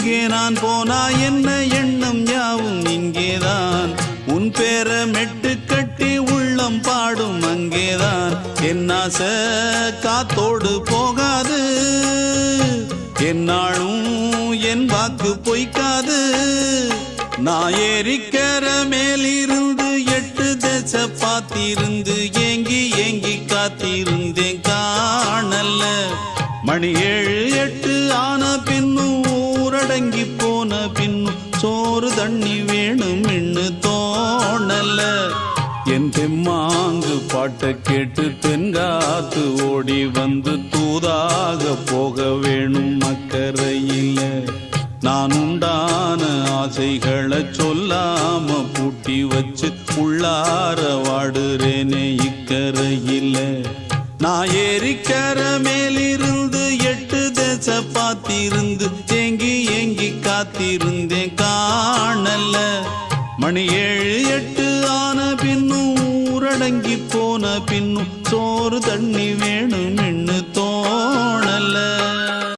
எங்கே நான் போனா என்ன எண்ணம் யாவும் இங்கேதான் உன் பேர மெட்டு கட்டி உள்ளம் பாடும் அங்கேதான் என் ஆசை காத்தோடு போகாது என்னாலும் என் வாக்கு பொய்க்காது நான் ஏறிக்கர மேலிருந்து 8 தேச பார்த்திருந்து ஏங்கி ஏங்கி காத்திருந்தேன் காணல்ல மணி 7 8 ஆன பின்னும் ஊரடங்கி போன பின்னும் சோறு தண்ணி வேணும் இன்னு தோணல என் தெம்மாங்கு பாட்டை கேட்டு தென்காத்து ஓடி வந்து தூதாக போக வேணும் அக்கறையில நான் உண்டான ஆசைகளை சொல்லாம பூட்டி வச்சு உள்ளார வாடுறேனே இக்கரையில நான் ஏறிக்கர மேலிருந்து 8 தேச பார்த்திருந்து ஏங்கி ஏங்கி காத்திருந்தேன் காணல மணி 7 8 ஆன பின்னும் ஊரடங்கி போன பின்னும் சோறு தண்ணி வேணும்